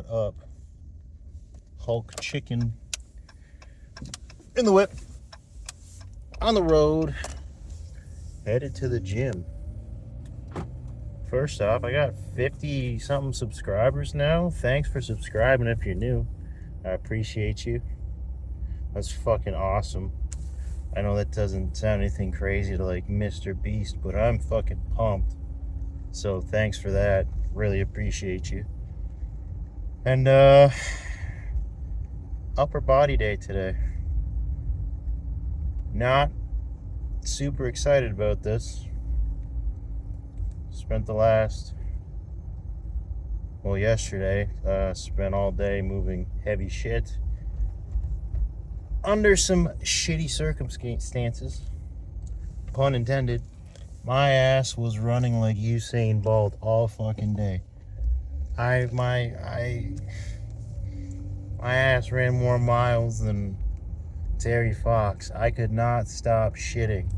What up? Hulk chicken in the whip, on the road, headed to the gym. First off, I got 50 something subscribers now. Thanks for subscribing if you're new. I appreciate you. That's fucking awesome. I know that doesn't sound anything crazy to like Mr. Beast, but I'm fucking pumped. So thanks for that. Really appreciate you. And upper body day today. Not super excited about this. Spent the last, yesterday, spent all day moving heavy shit under some shitty circumstances, pun intended. My ass was running like Usain Bolt all fucking day. My ass ran more miles than Terry Fox. I could not stop shitting.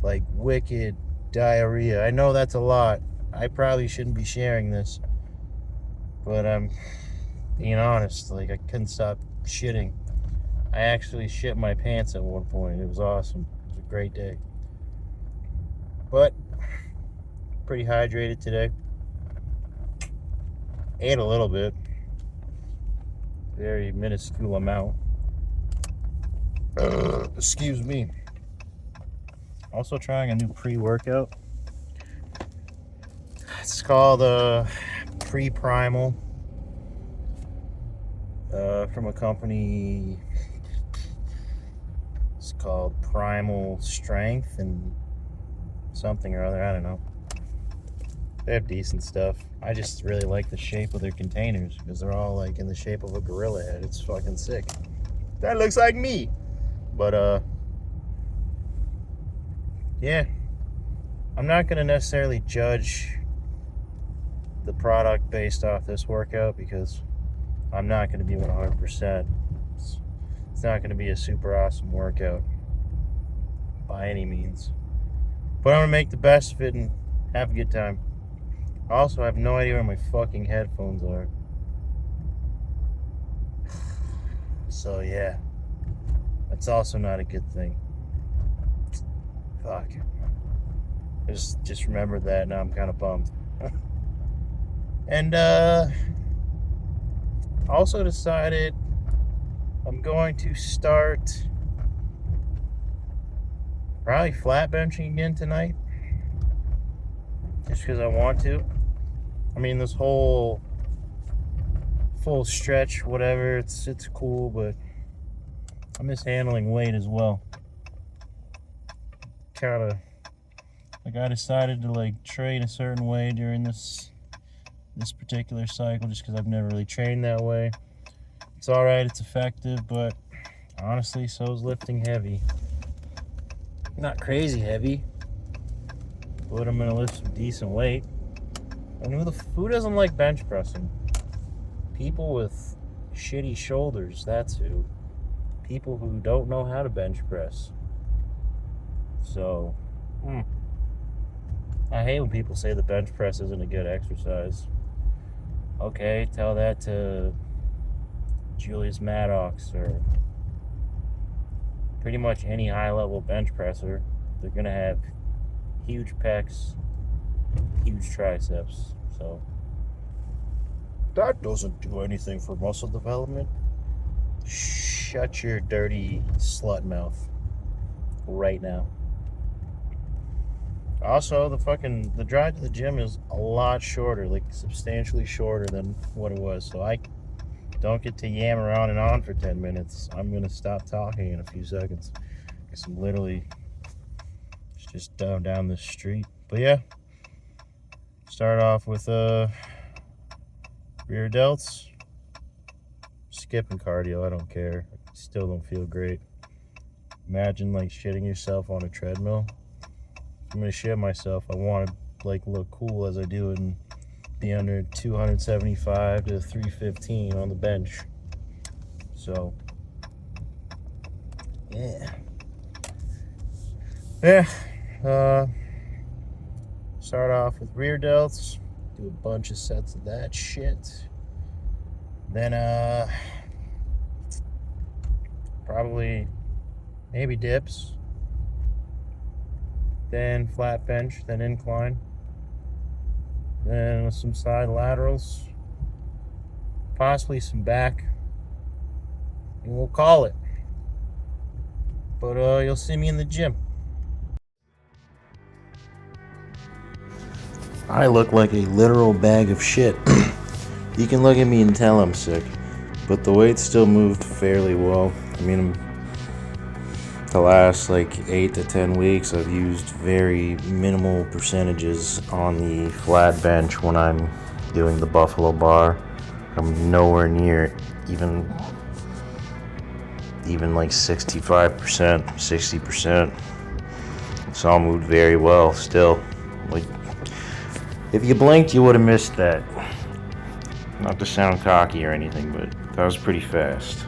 Like wicked diarrhea. I know that's a lot. I probably shouldn't be sharing this. But I'm being honest. Like, I couldn't stop shitting. I actually shit my pants at one point. It was awesome. It was a great day. But pretty hydrated today. Ate a little bit. Very minuscule amount. Excuse me. Also trying a new pre-workout. It's called Pre-Primal. From a company. It's called Primal Strength and something or other. I don't know. They have decent stuff. I just really like the shape of their containers because they're all like in the shape of a gorilla head. It's fucking sick. That looks like me. But yeah, I'm not going to necessarily judge the product based off this workout because I'm not going to be 100%. It's not going to be a super awesome workout by any means. But I'm going to make the best of it and have a good time. Also, I have no idea where my fucking headphones are. So yeah, that's also not a good thing. Fuck. Just remembered that, now I'm kind of bummed. And also decided I'm going to start probably flat benching again tonight. Just because I want to. I mean, this whole full stretch, whatever, it's cool, but I miss handling weight as well. Kind of like I decided to like train a certain way during this particular cycle just because I've never really trained that way. It's alright, it's effective, but honestly, so is lifting heavy. Not crazy heavy, but I'm gonna lift some decent weight. And who doesn't like bench pressing? People with shitty shoulders, that's who. People who don't know how to bench press. So, I hate when people say the bench press isn't a good exercise. Okay, tell that to Julius Maddox or pretty much any high-level bench presser. They're gonna have huge pecs, huge triceps. So that doesn't do anything for muscle development. Shut your dirty slut mouth right now. Also, the drive to the gym is a lot shorter, like substantially shorter than what it was. So I don't get to yammer on and on for 10 minutes. I'm going to stop talking in a few seconds because I'm literally just down the street. But yeah, start off with rear delts. Skipping cardio, I don't care. Still don't feel great. Imagine like shitting yourself on a treadmill. I'm gonna shit myself. I want to like look cool as I do it and be under 275 to 315 on the bench. So yeah. Start off with rear delts. Do a bunch of sets of that shit. Then probably maybe dips, then flat bench, then incline, then some side laterals, possibly some back, and we'll call it. But you'll see me in the gym. I look like a literal bag of shit. You can look at me and tell I'm sick, but the weight still moved fairly well. I mean, the last like 8 to 10 weeks, I've used very minimal percentages on the flat bench when I'm doing the buffalo bar. I'm nowhere near even like 65%, 60%. It's all moved very well still. Like, if you blinked, you would have missed that. Not to sound cocky or anything, but that was pretty fast.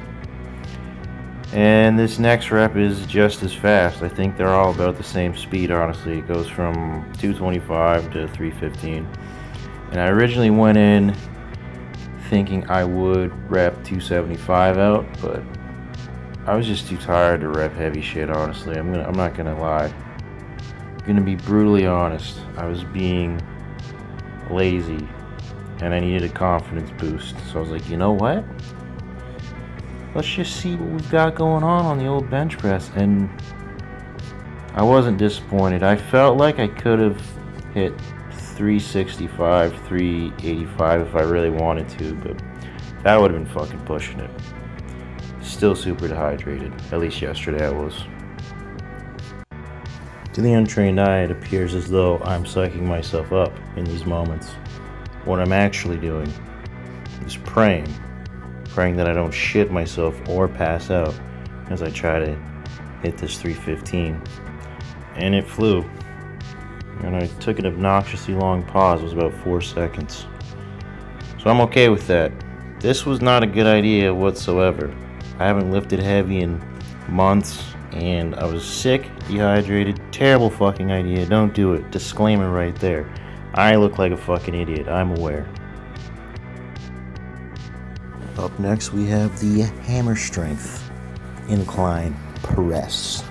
And this next rep is just as fast. I think they're all about the same speed, honestly. It goes from 225 to 315. And I originally went in thinking I would rep 275 out, but I was just too tired to rep heavy shit, honestly. I'm not gonna lie. I'm gonna be brutally honest. I was being lazy and I needed a confidence boost. So I was like, you know what? Let's just see what we've got going on the old bench press. And I wasn't disappointed. I felt like I could have hit 365, 385 if I really wanted to, but that would have been fucking pushing it. Still super dehydrated. At least yesterday I was. To the untrained eye, it appears as though I'm psyching myself up in these moments. What I'm actually doing is praying that I don't shit myself or pass out as I try to hit this 315. And it flew. And I took an obnoxiously long pause. It was about 4 seconds. So I'm okay with that. This was not a good idea whatsoever. I haven't lifted heavy in months, and I was sick, dehydrated. Terrible fucking idea. Don't do it. Disclaimer right there. I look like a fucking idiot. I'm aware. Up next, we have the hammer strength incline press.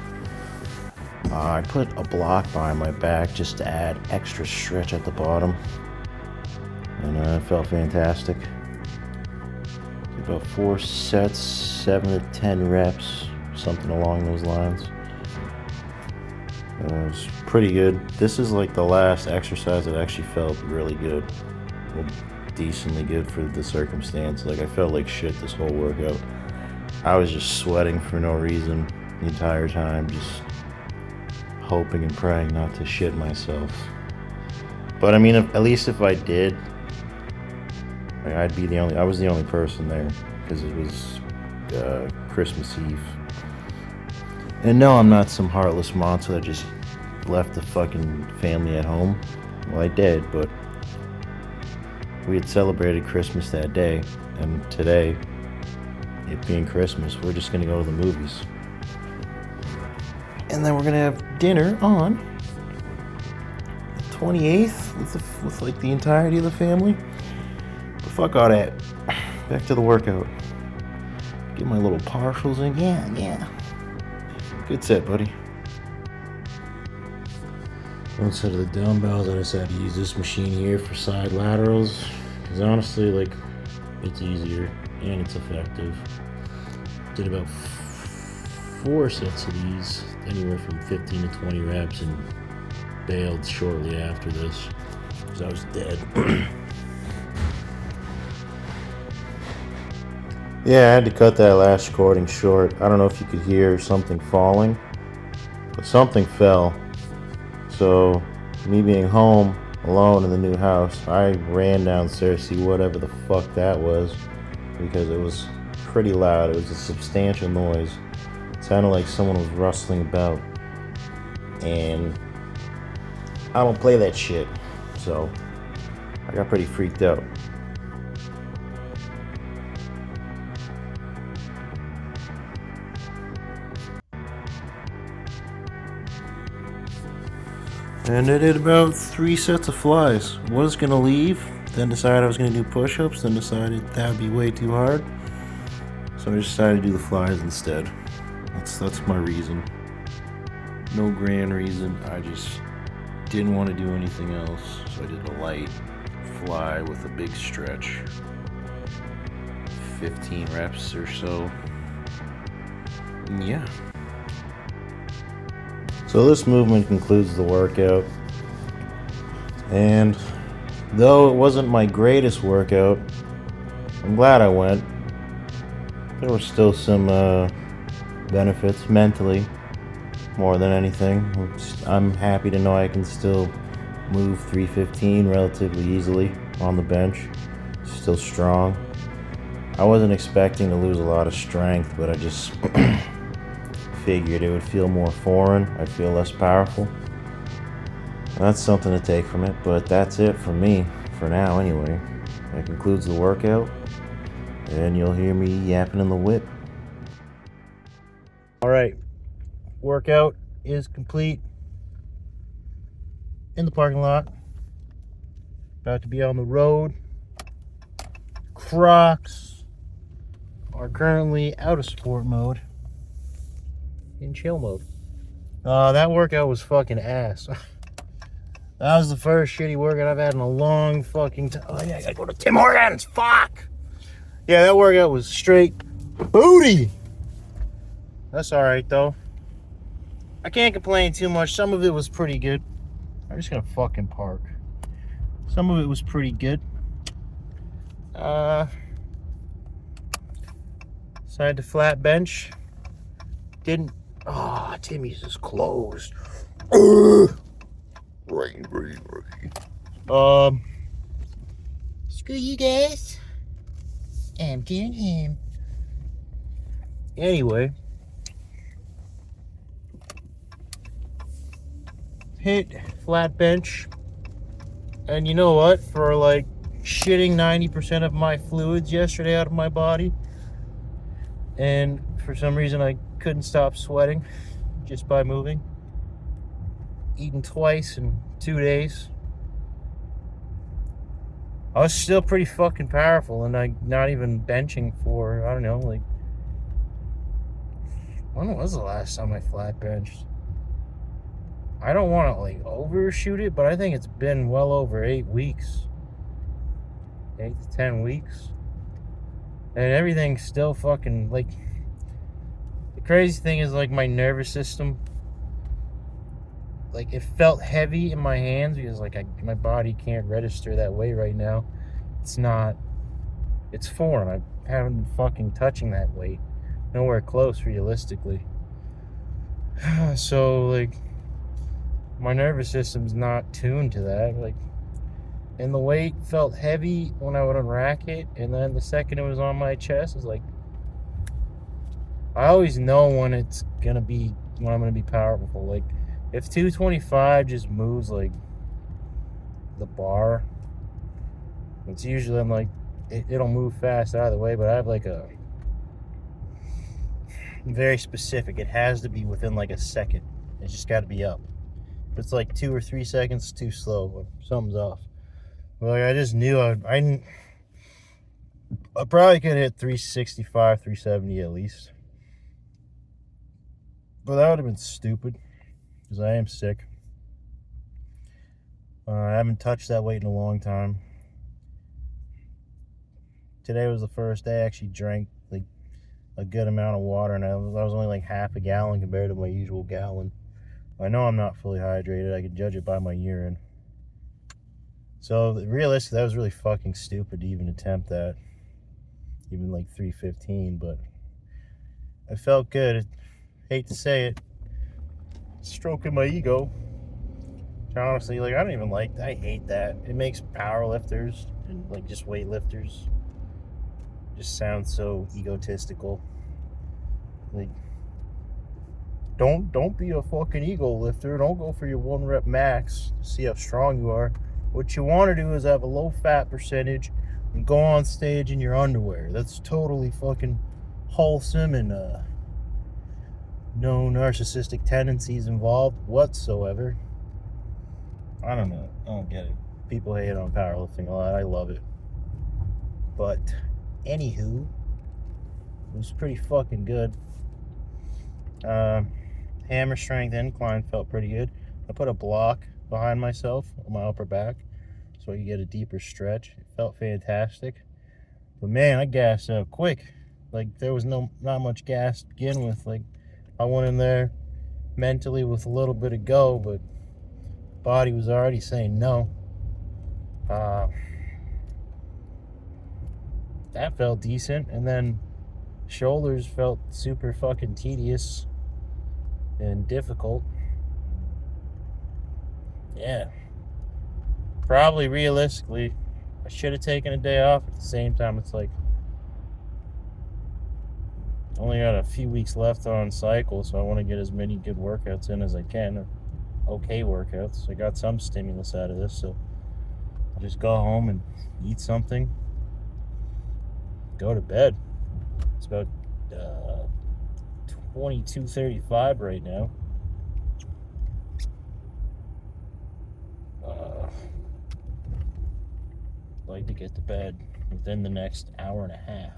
I put a block behind my back just to add extra stretch at the bottom, and it felt fantastic. About 4 sets, 7 to 10 reps, something along those lines. It was pretty good. This is like the last exercise that actually felt really good. Well, decently good for the circumstance. Like, I felt like shit this whole workout. I was just sweating for no reason the entire time, just hoping and praying not to shit myself. But I mean, at least if I did, I was the only person there, because it was Christmas Eve. And no, I'm not some heartless monster that just left the fucking family at home. Well, I did, but we had celebrated Christmas that day, and today, it being Christmas, we're just gonna go to the movies. And then we're gonna have dinner on the 28th with like the entirety of the family. But fuck all that. Back to the workout. Get my little partials in. Yeah. Good set, buddy. One set of the dumbbells, I decided to use this machine here for side laterals, because honestly, like, it's easier and it's effective. Did about 4 sets of these, anywhere from 15 to 20 reps, and bailed shortly after this because I was dead. Yeah, I had to cut that last recording short. I don't know if you could hear something falling, but something fell. So, me being home alone in the new house, I ran downstairs to see whatever the fuck that was, because it was pretty loud. It was a substantial noise. It sounded like someone was rustling about, and I don't play that shit, so I got pretty freaked out. And I did about 3 sets of flies. Was gonna leave Then decided I was going to do push-ups, then decided that would be way too hard. So I just decided to do the flies instead. That's my reason. No grand reason. I just didn't want to do anything else. So I did a light fly with a big stretch. 15 reps or so. And yeah. So this movement concludes the workout. And though it wasn't my greatest workout, I'm glad I went. There were still some benefits mentally, more than anything. I'm happy to know I can still move 315 relatively easily on the bench. Still strong. I wasn't expecting to lose a lot of strength, but I just figured it would feel more foreign. I'd feel less powerful. That's something to take from it, but that's it for me, for now anyway. That concludes the workout, and you'll hear me yapping in the whip. Alright, workout is complete. In the parking lot. About to be on the road. Crocs are currently out of sport mode. In chill mode. That workout was fucking ass. That was the first shitty workout I've had in a long fucking time. Oh yeah, I gotta go to Tim Hortons. Fuck. Yeah, that workout was straight booty. That's alright though. I can't complain too much. Some of it was pretty good. I'm just gonna fucking park. Some of it was pretty good. Decided to flat bench. Didn't. Oh, Timmy's is closed. Rain. Screw you guys. I'm getting him. Anyway. Hit flat bench. And you know what? For like shitting 90% of my fluids yesterday out of my body. And for some reason I couldn't stop sweating just by moving. Eating twice in 2 days. I was still pretty fucking powerful, and I'm not even benching for, I don't know, like, when was the last time I flat benched? I don't want to like overshoot it, but I think it's been well over 8 weeks. 8 to 10 weeks. And everything's still fucking like, the crazy thing is like my nervous system, like it felt heavy in my hands because like my body can't register that way right now. It's foreign. I haven't been fucking touching that weight. Nowhere close realistically. So like my nervous system's not tuned to that. Like, and the weight felt heavy when I would unrack it, and then the second it was on my chest, it's like I always know when I'm gonna be powerful. Like if 225 just moves like the bar, it's usually I'm like it'll move fast out of the way, but I have like a very specific. It has to be within like a second. It's just got to be up. If it's like 2 or 3 seconds too slow, something's off. But like I just knew I probably could hit 365, 370 at least. But that would have been stupid because I am sick. I haven't touched that weight in a long time. Today was the first day I actually drank like a good amount of water, and I was only like half a gallon compared to my usual gallon. I know I'm not fully hydrated. I can judge it by my urine. So realistically, that was really fucking stupid to even attempt that. Even like 315, but I felt good. Hate to say it. Stroking my ego. Honestly, like I hate that. It makes power lifters and like just weightlifters just sound so egotistical. Like, don't be a fucking ego lifter. Don't go for your 1 rep max to see how strong you are. What you want to do is have a low fat percentage and go on stage in your underwear. That's totally fucking wholesome and no narcissistic tendencies involved whatsoever. I don't know. I don't get it. People hate on powerlifting a lot. I love it. But anywho, it was pretty fucking good. Hammer strength incline felt pretty good. I put a block behind myself on my upper back so I could get a deeper stretch. It felt fantastic. But man, I gassed out quick. Like, there was not much gas to begin with. Like, I went in there mentally with a little bit of go, but body was already saying no. That felt decent. And then shoulders felt super fucking tedious and difficult. Yeah. Probably realistically, I should have taken a day off. At the same time, it's like, only got a few weeks left on cycle, so I want to get as many good workouts in as I can. Or okay workouts. I got some stimulus out of this, so I'll just go home and eat something, go to bed. It's about 22:35 right now. I'd like to get to bed within the next hour and a half.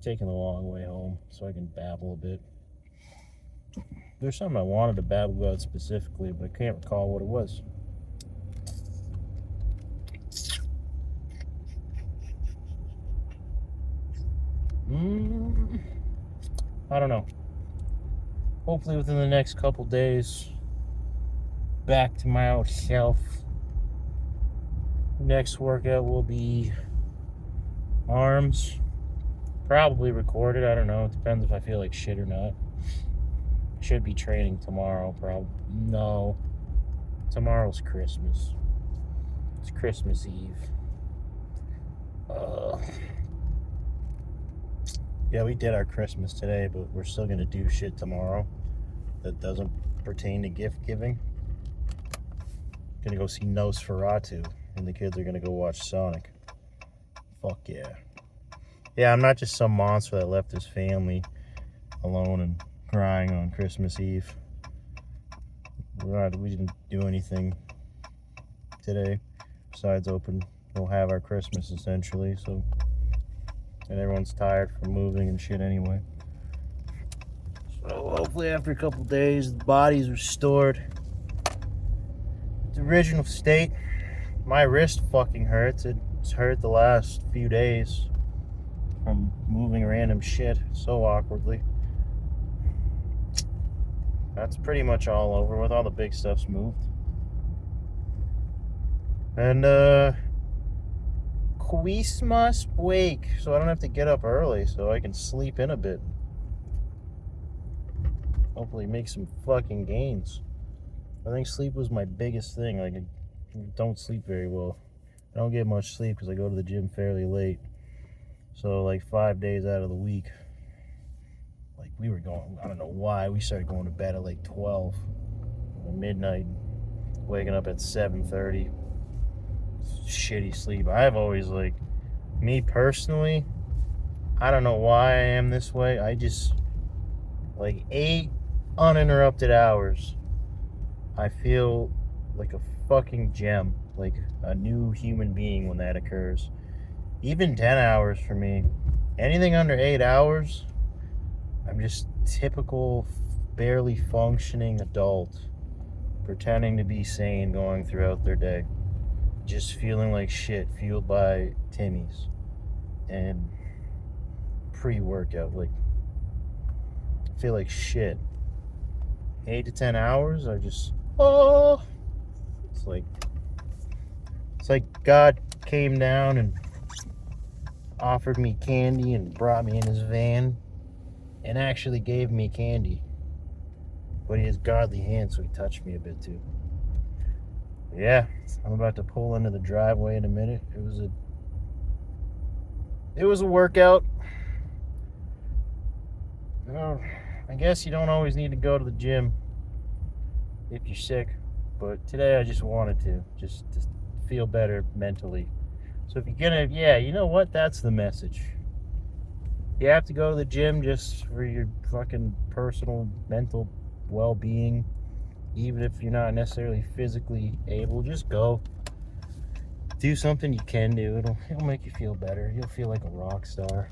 Taking the long way home so I can babble a bit. There's something I wanted to babble about specifically, but I can't recall what it was. I don't know. Hopefully within the next couple days, back to my old self. Next workout will be arms. Probably recorded. I don't know. It depends if I feel like shit or not. Should be training tomorrow, probably. No. Tomorrow's Christmas. It's Christmas Eve. Yeah, we did our Christmas today, but we're still gonna do shit tomorrow that doesn't pertain to gift giving. Gonna go see Nosferatu, and the kids are gonna go watch Sonic. Fuck yeah. Yeah, I'm not just some monster that left his family alone and crying on Christmas Eve. We didn't do anything today besides we'll have our Christmas essentially, so, and everyone's tired from moving and shit anyway. So hopefully after a couple days the body's restored its original state. My wrist fucking hurts. It's hurt the last few days from moving random shit so awkwardly. That's pretty much all over with. All the big stuff's moved. And Christmas break, so I don't have to get up early, so I can sleep in a bit. Hopefully make some fucking gains. I think sleep was my biggest thing. Like, I don't sleep very well. I don't get much sleep because I go to the gym fairly late. So like 5 days out of the week, like we were going, I don't know why, we started going to bed at like 12 at midnight, waking up at 7:30. Shitty sleep. I've always, like, me personally, I don't know why I am this way. I just, like, 8 uninterrupted hours, I feel like a fucking gem, like a new human being when that occurs. Even 10 hours for me. Anything under 8 hours, I'm just typical, barely functioning adult, pretending to be sane going throughout their day. Just feeling like shit, fueled by Timmy's and pre-workout. Like, I feel like shit. 8 to 10 hours, I just, oh, it's like God came down and offered me candy and brought me in his van and actually gave me candy. But he has godly hands, so he touched me a bit too. Yeah, I'm about to pull into the driveway in a minute. It was a workout. I guess you don't always need to go to the gym if you're sick, but today I just wanted to feel better mentally. So if you're gonna, yeah, you know what? That's the message. You have to go to the gym just for your fucking personal mental well-being. Even if you're not necessarily physically able, just go. do something you can do. It'll make you feel better. You'll feel like a rock star.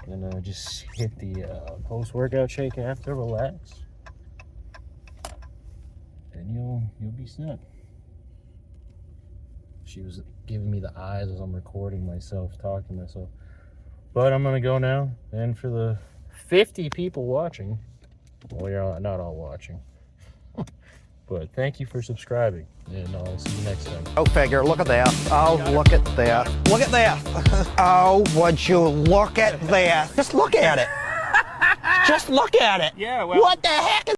And just hit the post-workout shake after, relax, and you'll be set. She was giving me the eyes as I'm recording myself, talking to myself. But I'm gonna go now, and for the 50 people watching, well, you're not all watching, but thank you for subscribing, and I'll see you next time. Go figure. Look at that. Oh, look at that. Look at that. Oh, would you look at that? Just look at it. Just look at it. Yeah, well. What the heck is